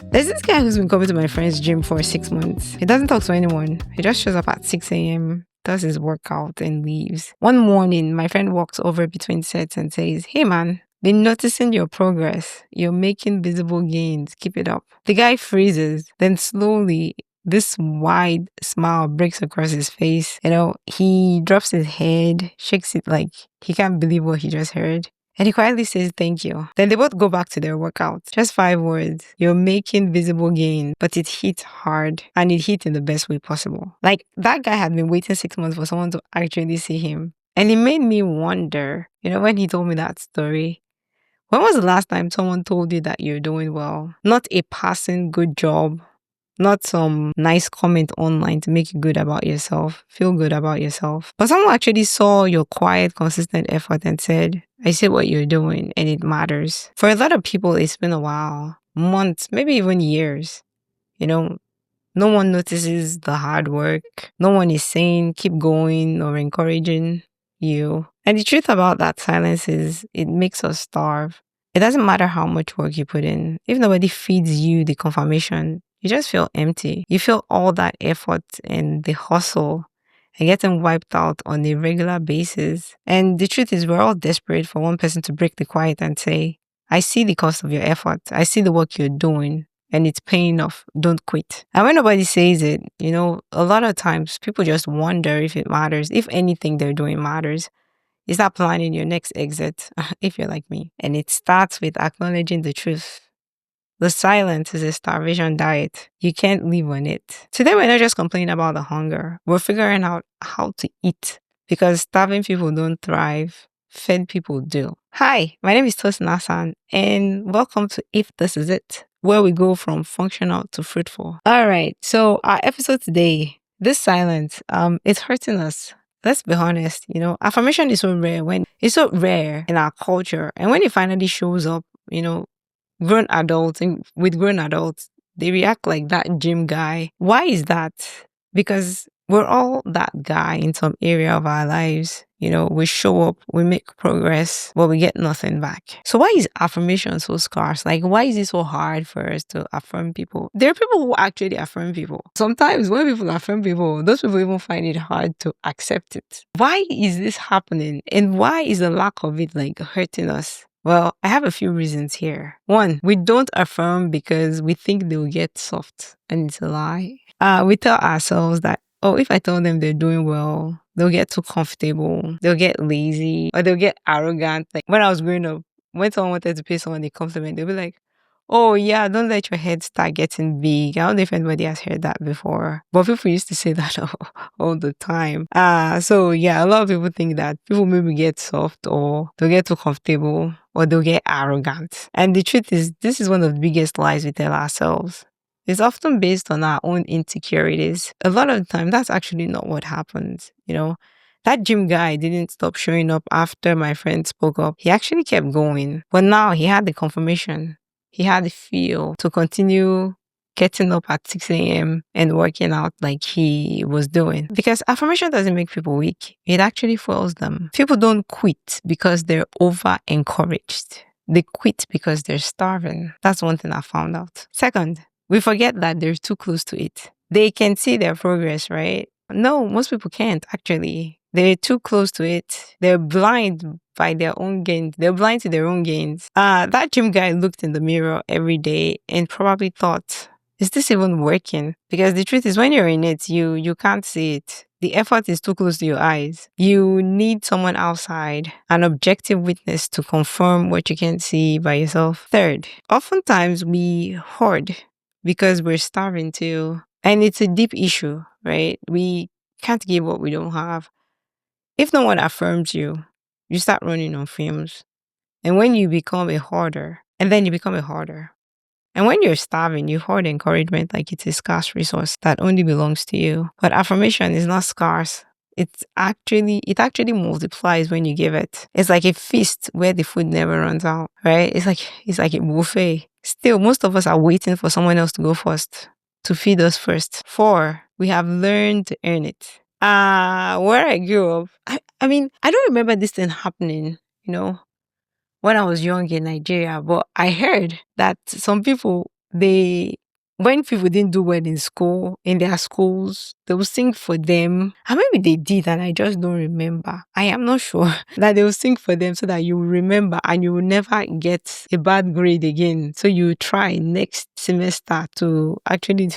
There's this guy who's been coming to my friend's gym for 6 months. He doesn't talk to anyone. He just shows up at 6 a.m., does his workout, and leaves. One morning, my friend walks over between sets and says, "Hey man, been noticing your progress. You're making visible gains. Keep it up." The guy freezes. Then slowly, this wide smile breaks across his face. He drops his head, shakes it like he can't believe what he just heard. And he quietly says, "Thank you." Then they both go back to their workout. Just 5 words. You're making visible gain, but it hit hard and it hit in the best way possible. Like that guy had been waiting 6 months for someone to actually see him. And it made me wonder, when he told me that story, when was the last time someone told you that you're doing well? Not a passing good job, not some nice comment online to make you good about yourself, feel good about yourself. But someone actually saw your quiet, consistent effort and said, "I see what you're doing and it matters." For a lot of people, it's been a while, months, maybe even years. No one notices the hard work. No one is saying, "Keep going," or encouraging you. And the truth about that silence is it makes us starve. It doesn't matter how much work you put in. If nobody feeds you the confirmation, you just feel empty. You feel all that effort and the hustle and getting wiped out on a regular basis. And the truth is, we're all desperate for one person to break the quiet and say, "I see the cost of your effort. I see the work you're doing and it's paying off. Don't quit." And when nobody says it, a lot of times people just wonder if it matters, if anything they're doing matters. You start planning your next exit, if you're like me. And it starts with acknowledging the truth. The silence is a starvation diet. You can't live on it. Today, we're not just complaining about the hunger. We're figuring out how to eat. Because starving people don't thrive. Fed people do. Hi, my name is Tosin, and welcome to If This Is It, where we go from functional to fruitful. All right, so our episode today, this silence, it's hurting us. Let's be honest, affirmation is so rare it's so rare in our culture. And when it finally shows up, grown adults and with grown adults, they react like that gym guy. Why is that? Because we're all that guy in some area of our lives. We show up, we make progress, but we get nothing back. So why is affirmation so scarce? Like, why is it so hard for us to affirm people? There are people who actually affirm people. Sometimes when people affirm people, those people even find it hard to accept it. Why is this happening? And why is the lack of it hurting us? Well, I have a few reasons here. One, we don't affirm because we think they'll get soft, and it's a lie. We tell ourselves that, if I tell them they're doing well, they'll get too comfortable, they'll get lazy, or they'll get arrogant. Like when I was growing up, when someone wanted to pay someone a compliment, they'll be like, "Oh yeah, don't let your head start getting big." I don't know if anybody has heard that before, but people used to say that all the time. So yeah, a lot of people think that people maybe get soft, or they'll get too comfortable, or they'll get arrogant. And the truth is, this is one of the biggest lies we tell ourselves. It's often based on our own insecurities. A lot of the time, that's actually not what happens. That gym guy didn't stop showing up after my friend spoke up. He actually kept going. But now he had the confirmation. He had the feel to continue getting up at 6 a.m. and working out like he was doing. Because affirmation doesn't make people weak. It actually fuels them. People don't quit because they're over-encouraged. They quit because they're starving. That's one thing I found out. Second, we forget that they're too close to it. They can see their progress, right? No, most people can't actually. They're too close to it. They're blind by their own gains. They're blind to their own gains. That gym guy looked in the mirror every day and probably thought, is this even working? Because the truth is, when you're in it, you can't see it. The effort is too close to your eyes. You need someone outside, an objective witness to confirm what you can't see by yourself. Third, oftentimes we hoard because we're starving too. And it's a deep issue, right? We can't give what we don't have. If no one affirms you, you start running on fumes. And when you become a hoarder, and then you become a hoarder. And when you're starving, you hoard encouragement like it's a scarce resource that only belongs to you. But affirmation is not scarce. It actually multiplies when you give it. It's like a feast where the food never runs out, right? It's like a buffet. Still, most of us are waiting for someone else to go first, to feed us first. 4, we have learned to earn it. Where I grew up, I mean, I don't remember this thing happening, when I was young in Nigeria, but I heard that some people they when people didn't do well in school, in their schools, they will sing for them. And maybe they did and I just don't remember. I am not sure that they will sing for them so that you will remember and you will never get a bad grade again. So you try next semester to actually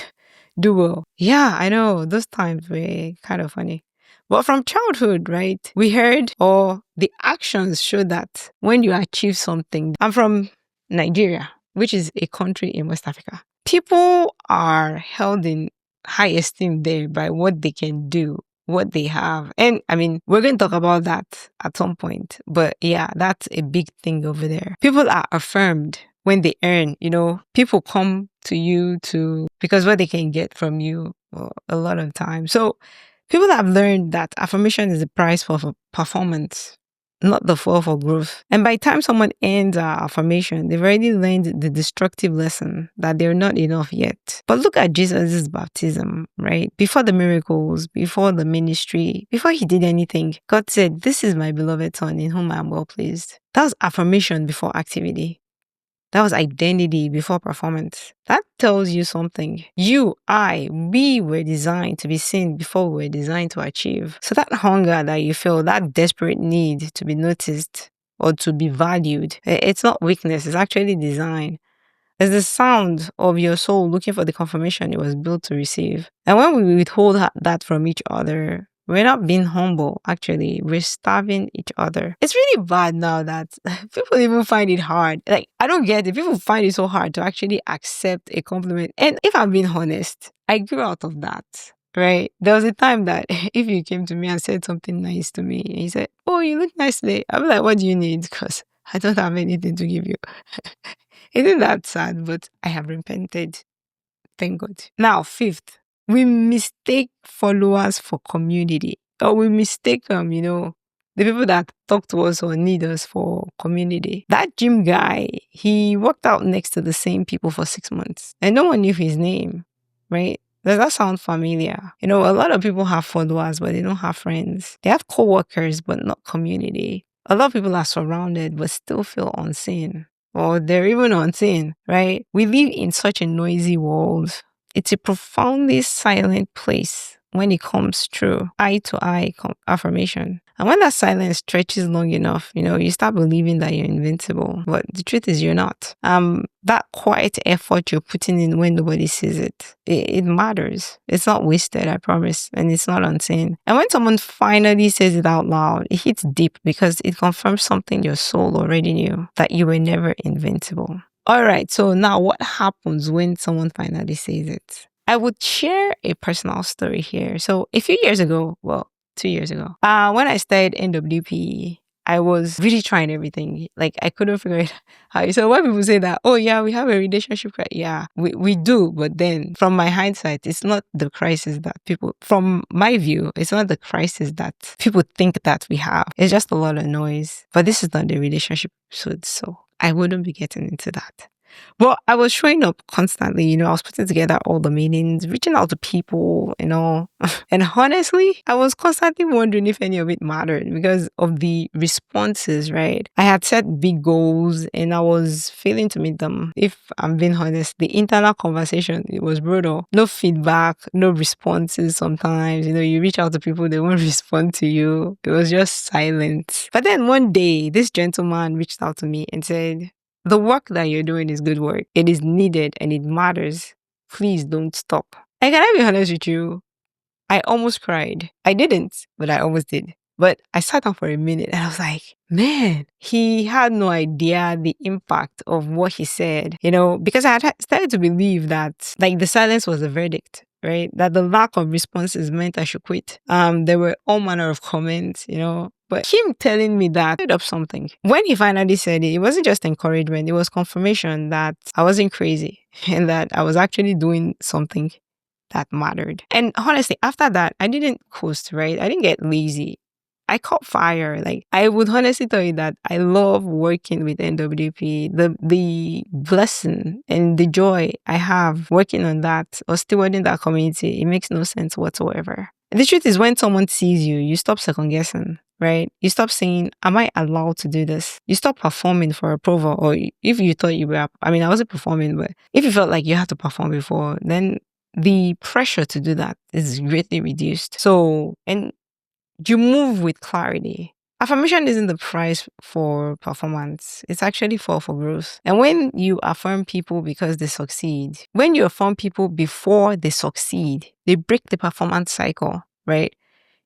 do well. Yeah, I know. Those times were kind of funny. But from childhood, right, we heard or the actions show that when you achieve something. I'm from Nigeria, which is a country in West Africa. People are held in high esteem there by what they can do, what they have. And I mean, we're going to talk about that at some point. But yeah, that's a big thing over there. People are affirmed when they earn, people come to you because what they can get from you a lot of times. So people have learned that affirmation is the price for performance, not the fall for growth. And by the time someone ends affirmation, they've already learned the destructive lesson that they're not enough yet. But look at Jesus' baptism, right? Before the miracles, before the ministry, before he did anything, God said, "This is my beloved son in whom I am well pleased." That was affirmation before activity. That was identity before performance. That tells you something. We were designed to be seen before we were designed to achieve. So that hunger that you feel, that desperate need to be noticed or to be valued, it's not weakness, it's actually design. It's the sound of your soul looking for the confirmation it was built to receive. And when we withhold that from each other, we're not being humble, actually. We're starving each other. It's really bad now that people even find it hard. Like, I don't get it. People find it so hard to actually accept a compliment. And if I'm being honest, I grew out of that, right? There was a time that if you came to me and said something nice to me, and you said, "Oh, you look nice today," I'd be like, "What do you need?" Because I don't have anything to give you. Isn't that sad? But I have repented. Thank God. Now, fifth, we mistake followers for community. Or we mistake the people that talk to us or need us for community. That gym guy, he worked out next to the same people for 6 months. And no one knew his name, right? Does that sound familiar? A lot of people have followers, but they don't have friends. They have co-workers, but not community. A lot of people are surrounded, but still feel unseen. Or they're even unseen, right? We live in such a noisy world. It's a profoundly silent place when it comes through eye-to-eye affirmation. And when that silence stretches long enough, you start believing that you're invincible. But the truth is you're not. That quiet effort you're putting in when nobody sees it matters. It's not wasted, I promise. And it's not unseen. And when someone finally says it out loud, it hits deep because it confirms something your soul already knew, that you were never invincible. All right, so now what happens when someone finally says it? I would share a personal story here. So a few years ago, 2 years ago, when I started NWP, I was really trying everything. Like, I couldn't figure it out. So when people say that, "Oh yeah, we have a relationship," yeah, we do. But then from my hindsight, it's not the crisis that from my view, it's not the crisis that people think that we have. It's just a lot of noise. But this is not the relationship episode, so I wouldn't be getting into that. But I was showing up constantly, I was putting together all the meetings, reaching out to people, and honestly, I was constantly wondering if any of it mattered because of the responses, right? I had set big goals and I was failing to meet them. If I'm being honest, the internal conversation, it was brutal. No feedback, no responses sometimes. You reach out to people, they won't respond to you. It was just silence. But then one day, this gentleman reached out to me and said, "The work that you're doing is good work. It is needed and it matters. Please don't stop." And can I be honest with you? I almost cried. I didn't, but I almost did. But I sat down for a minute and I was like, man, he had no idea the impact of what he said, because I had started to believe that like the silence was a verdict, right? That the lack of responses meant I should quit. There were all manner of comments, but him telling me that made up something. When he finally said it wasn't just encouragement, it was confirmation that I wasn't crazy and that I was actually doing something that mattered. And honestly, after that, I didn't coast, right? I didn't get lazy. I caught fire. Like, I would honestly tell you that I love working with NWP. The blessing and the joy I have working on that or stewarding that community, it makes no sense whatsoever. And the truth is, when someone sees you, you stop second guessing, right? You stop saying, am I allowed to do this? You stop performing for approval. Or if you thought you were, I wasn't performing, but if you felt like you had to perform before, then the pressure to do that is greatly reduced. So, and you move with clarity. Affirmation isn't the price for performance. It's actually for growth. And when you affirm people because they succeed, when you affirm people before they succeed, they break the performance cycle, right?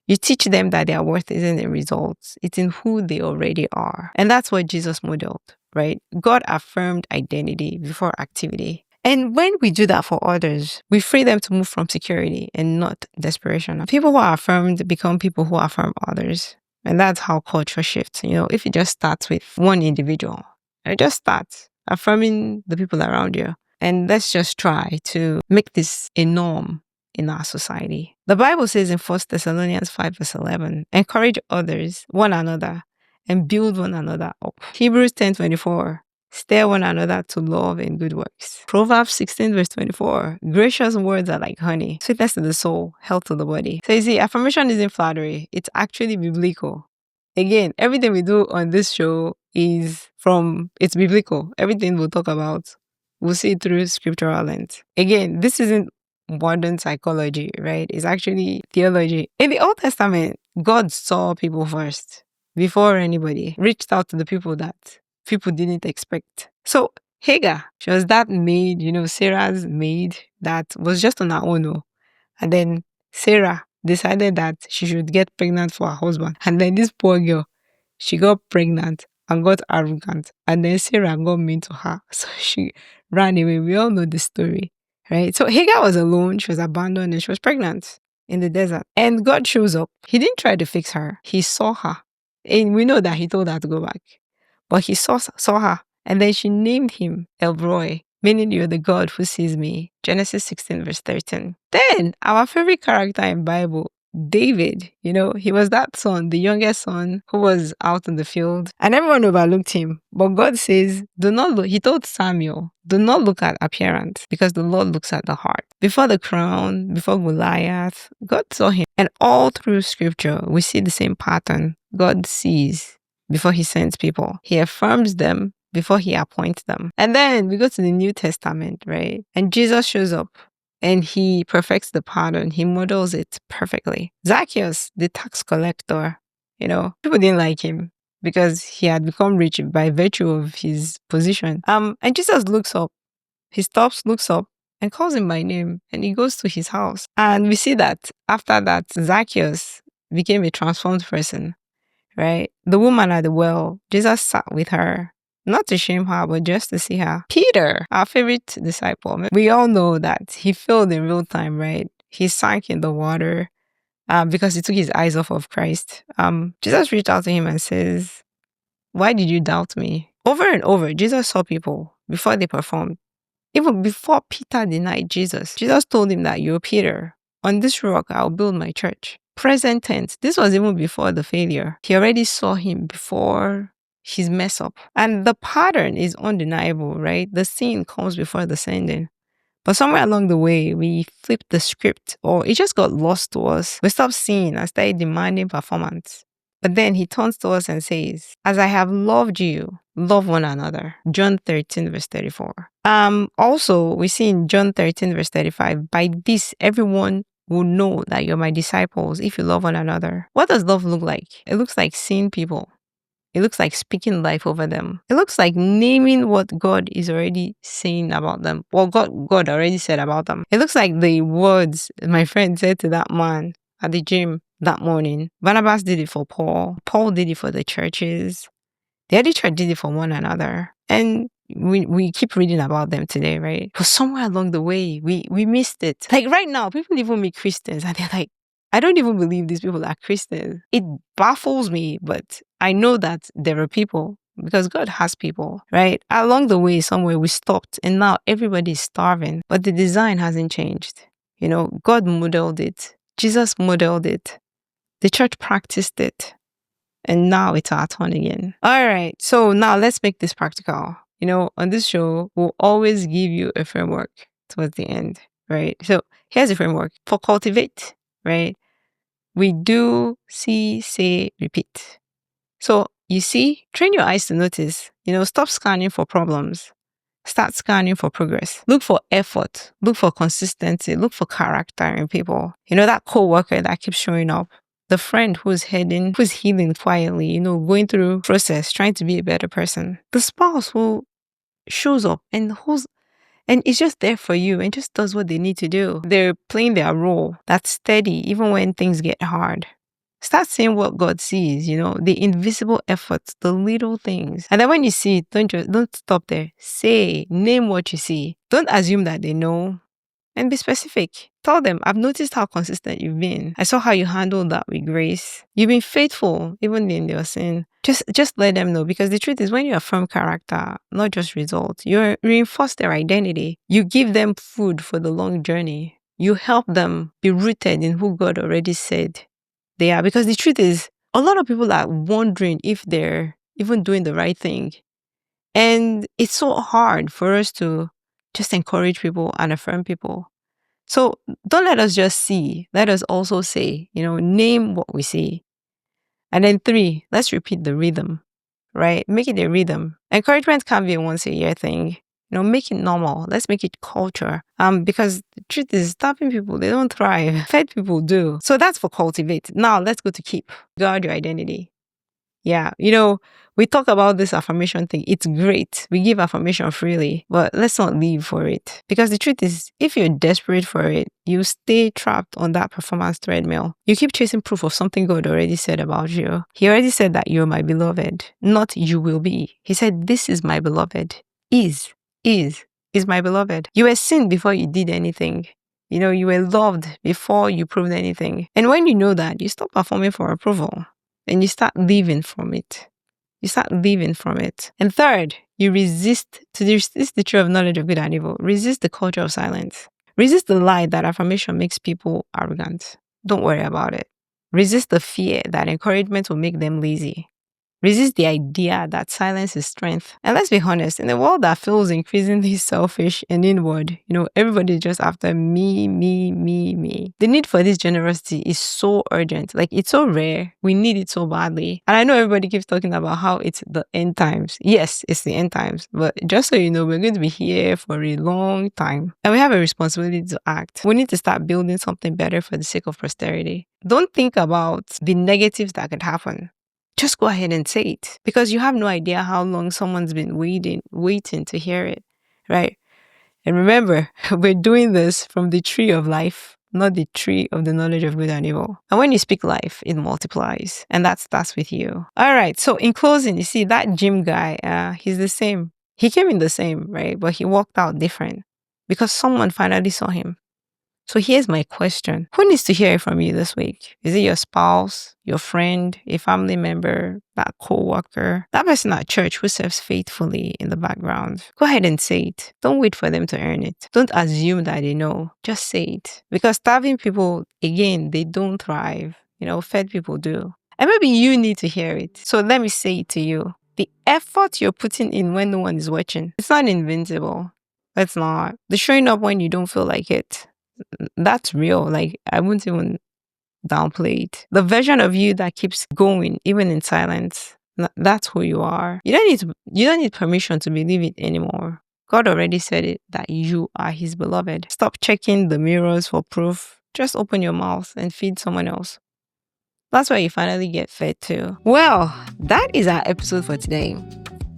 You teach them that their worth isn't in results. It's in who they already are. And that's what Jesus modeled, right? God affirmed identity before activity. And when we do that for others, we free them to move from security and not desperation. People who are affirmed become people who affirm others. And that's how culture shifts. If it just starts with one individual, it just starts affirming the people around you. And let's just try to make this a norm in our society. The Bible says in 1 Thessalonians 5 verse 11, encourage others, one another, and build one another up. Hebrews 10:24, stir one another to love and good works. Proverbs 16 verse 24, gracious words are like honey, sweetness to the soul, health to the body. So you see, affirmation isn't flattery. It's actually biblical. Again, everything we do on this show it's biblical. Everything we'll talk about, we'll see it through scriptural lens. Again, this isn't modern psychology, right? It's actually theology. In the Old Testament, God saw people first before anybody, reached out to the people that people didn't expect. So Hagar, she was that maid, Sarah's maid that was just on her own. And then Sarah decided that she should get pregnant for her husband. And then this poor girl, she got pregnant and got arrogant. And then Sarah got mean to her. So she ran away. We all know the story, right? So Hagar was alone. She was abandoned and she was pregnant in the desert. And God shows up. He didn't try to fix her. He saw her. And we know that he told her to go back. But he saw her. And then she named him El Roi, meaning you're the God who sees me. Genesis 16 verse 13. Then our favorite character in Bible, David, he was that son, the youngest son who was out in the field and everyone overlooked him. But God says, do not look. He told Samuel, do not look at appearance because the Lord looks at the heart. Before the crown, before Goliath, God saw him. And all through scripture, we see the same pattern. God sees before he sends people. He affirms them before he appoints them. And then we go to the New Testament, right? And Jesus shows up and he perfects the pattern. He models it perfectly. Zacchaeus, the tax collector, people didn't like him because he had become rich by virtue of his position. And Jesus looks up. He stops, looks up, and calls him by name. And he goes to his house. And we see that after that, Zacchaeus became a transformed person, right? The woman at the well, Jesus sat with her. Not to shame her, but just to see her. Peter, our favorite disciple, we all know that he failed in real time, right? He sank in the water because he took his eyes off of Christ. Jesus reached out to him and says, why did you doubt me? Over and over, Jesus saw people before they performed. Even before Peter denied Jesus told him that you're Peter. On this rock, I'll build my church. Present tense. This was even before the failure. He already saw him before his mess up. And the pattern is undeniable, right? The scene comes before the sending. But somewhere along the way, we flipped the script or it just got lost to us. We stopped seeing and started demanding performance. But then he turns to us and says, as I have loved you, love one another. John 13 verse 34. Also, we see in John 13 verse 35, by this everyone will know that you're my disciples if you love one another. What does love look like? It looks like seeing people. It looks like speaking life over them. It looks like naming what God is already saying about them. What God already said about them. It looks like the words my friend said to that man at the gym that morning. Barnabas did it for Paul. Paul did it for the churches. The early church did it for one another. And we keep reading about them today, right? But somewhere along the way, we missed it. Like right now, people even meet Christians and they're like, I don't even believe these people are Christians. It baffles me, but I know that there are people because God has people, right? Along the way, somewhere we stopped and now everybody's starving, but the design hasn't changed. God modeled it. Jesus modeled it. The church practiced it. And now it's our turn again. All right. So now let's make this practical. On this show, we'll always give you a framework towards the end, right? So here's a framework for Cultivate, right? We do, see, say, repeat. So you see, train your eyes to notice. Stop scanning for problems. Start scanning for progress. Look for effort. Look for consistency. Look for character in people. That coworker that keeps showing up. The friend who's healing quietly, going through process, trying to be a better person. The spouse who shows up and it's just there for you and just does what they need to do. They're playing their role. That's steady, even when things get hard. Start seeing what God sees, the invisible efforts, the little things. And then when you see it, don't stop there. Name what you see. Don't assume that they know. And be specific. Tell them, I've noticed how consistent you've been. I saw how you handled that with grace. You've been faithful, even in your sin. Just let them know, because the truth is, when you affirm character, not just results, you reinforce their identity. You give them food for the long journey. You help them be rooted in who God already said they are. Because the truth is, a lot of people are wondering if they're even doing the right thing. And it's so hard for us to just encourage people and affirm people. So don't let us just see. Let us also say, name what we see. And then 3, let's repeat the rhythm, right? Make it a rhythm. Encouragement can't be a once a year thing. Make it normal. Let's make it culture. Because the truth is, starving people, they don't thrive. Fed people do. So that's for cultivate. Now let's go to keep. Guard your identity. Yeah, we talk about this affirmation thing. It's great. We give affirmation freely, but let's not live for it. Because the truth is, if you're desperate for it, you stay trapped on that performance treadmill. You keep chasing proof of something God already said about you. He already said that you're my beloved, not you will be. He said, this is my beloved. Is my beloved. You were seen before you did anything. You were loved before you proved anything. And when you know that, you stop performing for approval. And you start living from it. And 3rd, you resist the tree of knowledge of good and evil. Resist the culture of silence. Resist the lie that affirmation makes people arrogant. Don't worry about it. Resist the fear that encouragement will make them lazy. Resist the idea that silence is strength. And let's be honest, in a world that feels increasingly selfish and inward, everybody's just after me. The need for this generosity is so urgent. Like, it's so rare. We need it so badly. And I know everybody keeps talking about how it's the end times. Yes, it's the end times. But just so you know, we're going to be here for a long time. And we have a responsibility to act. We need to start building something better for the sake of posterity. Don't think about the negatives that could happen. Just go ahead and say it, because you have no idea how long someone's been waiting to hear it, right? And remember, we're doing this from the tree of life, not the tree of the knowledge of good and evil. And when you speak life, it multiplies. And that starts with you. All right. So in closing, you see that gym guy, he's the same. He came in the same, right? But he walked out different because someone finally saw him. So here's my question. Who needs to hear it from you this week? Is it your spouse, your friend, a family member, that co-worker, that person at church who serves faithfully in the background? Go ahead and say it. Don't wait for them to earn it. Don't assume that they know. Just say it. Because starving people, again, they don't thrive. Fed people do. And maybe you need to hear it. So let me say it to you. The effort you're putting in when no one is watching, it's not invincible. It's not. The showing up when you don't feel like it, that's real. Like, I wouldn't even downplay it. The version of you that keeps going, even in silence, that's who you are. You don't need permission to believe it anymore. God already said it, that you are his beloved. Stop checking the mirrors for proof. Just open your mouth and feed someone else. That's where you finally get fed too. Well, that is our episode for today.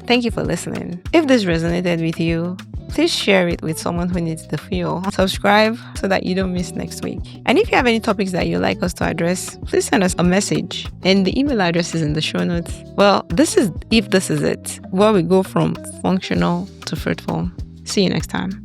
Thank you for listening. If this resonated with you, please share it with someone who needs the fuel. Subscribe so that you don't miss next week. And if you have any topics that you'd like us to address, please send us a message. And the email address is in the show notes. Well, this is If This Is It, where we go from functional to fruitful. See you next time.